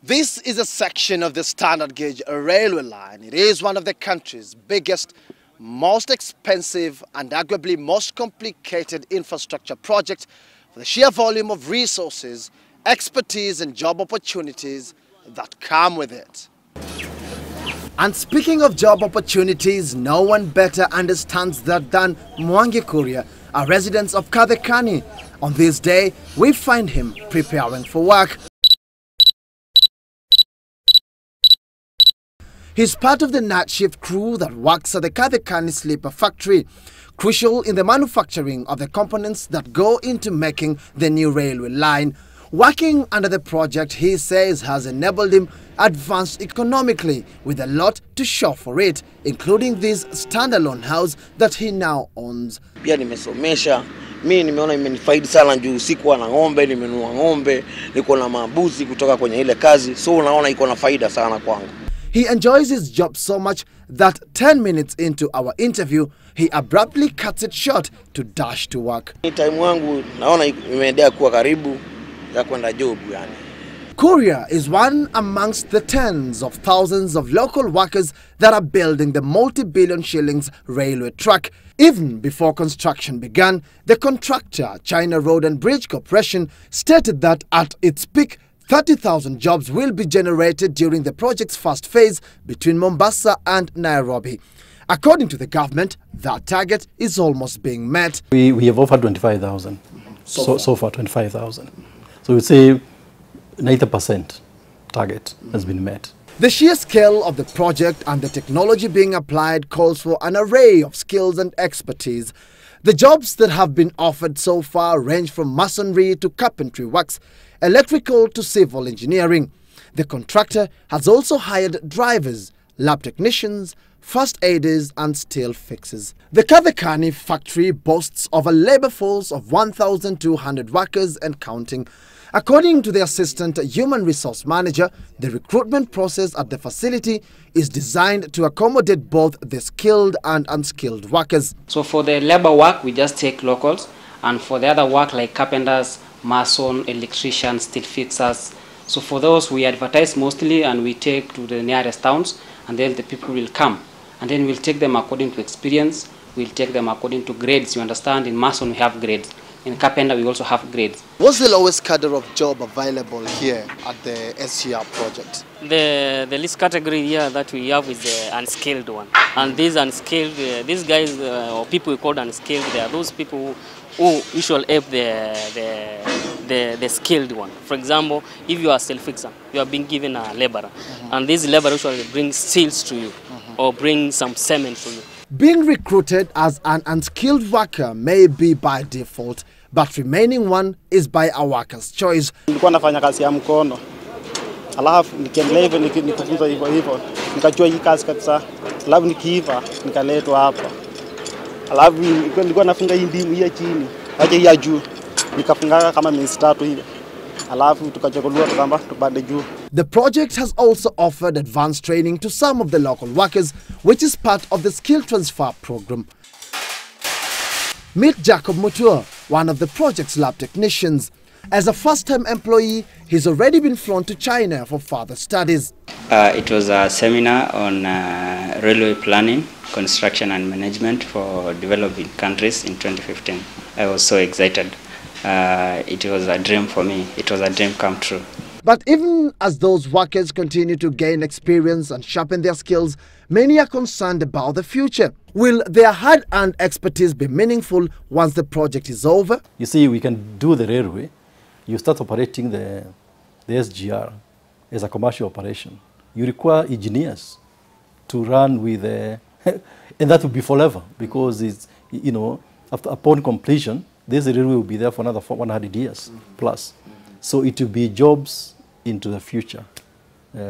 This is a section of the standard gauge railway line. It is one of the country's biggest, most expensive and arguably most complicated infrastructure projects for the sheer volume of resources, expertise and job opportunities that come with it. And speaking of job opportunities, no one better understands that than Mwangi Kuria, a resident of Kathekani. On this day, we find him preparing for work. He's part of the night shift crew that works at the Kathekani Sleeper Factory, crucial in the manufacturing of the components that go into making the new railway line. Working under the project, he says, has enabled him advance economically with a lot to show for it, including this standalone house that he now owns. Pia nimesomesha, mimi nimeona imenifaidi sana juu sikuwa na ng'ombe, nimenunua ng'ombe, niko na mabuzi kutoka kwenye ile kazi, so unaona iko na faida sana kwangu. He enjoys his job so much that 10 minutes into our interview, he abruptly cuts it short to dash to work. Time wangu naona imeendelea kuwa karibu ya kwenda job yani. Kuria is one amongst the tens of thousands of local workers that are building the multi-billion shillings railway track. Even before construction began, the contractor, China Road and Bridge Corporation, stated that at its peak, 30,000 jobs will be generated during the project's first phase between Mombasa and Nairobi. According to the government, that target is almost being met. We have offered 25,000. So far 25,000. So we say 90% target has been met. The sheer scale of the project and the technology being applied calls for an array of skills and expertise. The jobs that have been offered so far range from masonry to carpentry works, electrical to civil engineering. The contractor has also hired drivers, lab technicians, first aiders and steel fixers. The Kathekani factory boasts of a labor force of 1,200 workers and counting. According to the assistant human resource manager, the recruitment process at the facility is designed to accommodate both the skilled and unskilled workers. So for the labor work, we just take locals, and for the other work like carpenters, mason, electricians, steel fixers, so for those we advertise mostly and we take to the nearest towns, and then the people will come, and then we'll take them according to experience, we'll take them according to grades. You understand, in mason we have grades, in carpenter we also have grades. What's the lowest cadre of job available here at the SGR project? The least category here that we have is the unskilled one. And these unskilled, these guys or people we call unskilled, they are those people who usually help the skilled one. For example, if you are a self-fixer, you are being given a laborer, and this laborer usually brings steels to you or bring some cement to you. Being recruited as an unskilled worker may be by default, but remaining one is by a worker's choice. Nilikuwa nafanya kazi ya mkono. Alafu nikiendelea hivyo nikafunza hivyo. Nikajua hii kazi kabisa. Alafu nikiiva nikaletwa hapa. Alafu nilikuwa nafunga hii ndimu hii chini. Aje hii juu. Nikafunga kama miezi 3 hivi. Alafu tukachaguliwa tukamba tupande juu. The project has also offered advanced training to some of the local workers, which is part of the skill transfer program. Meet Jacob Mutua, one of the project's lab technicians. As a first-time employee, he's already been flown to China for further studies. It was a seminar on railway planning, construction and management for developing countries in 2015. I was so excited. It was a dream for me. It was a dream come true. But even as those workers continue to gain experience and sharpen their skills, many are concerned about the future. Will their hard-earned expertise be meaningful once the project is over? You see, we can do the railway. You start operating the SGR as a commercial operation. You require engineers to run with and that will be forever, because it's, you know, upon completion, this railway will be there for another 100 years plus. So it will be jobs into the future,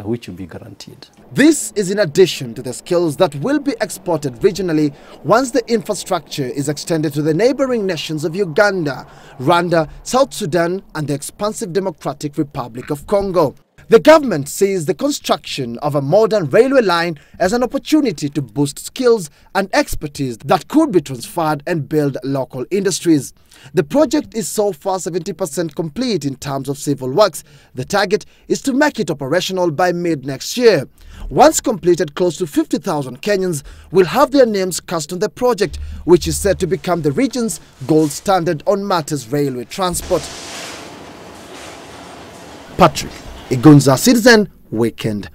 which will be guaranteed. This is in addition to the skills that will be exported regionally once the infrastructure is extended to the neighboring nations of Uganda, Rwanda, South Sudan and the expansive Democratic Republic of Congo. The government sees the construction of a modern railway line as an opportunity to boost skills and expertise that could be transferred and build local industries. The project is so far 70% complete in terms of civil works. The target is to make it operational by mid-next year. Once completed, close to 50,000 Kenyans will have their names cast on the project, which is set to become the region's gold standard on matters railway transport. Patrick Igunza, Citizen Weekend.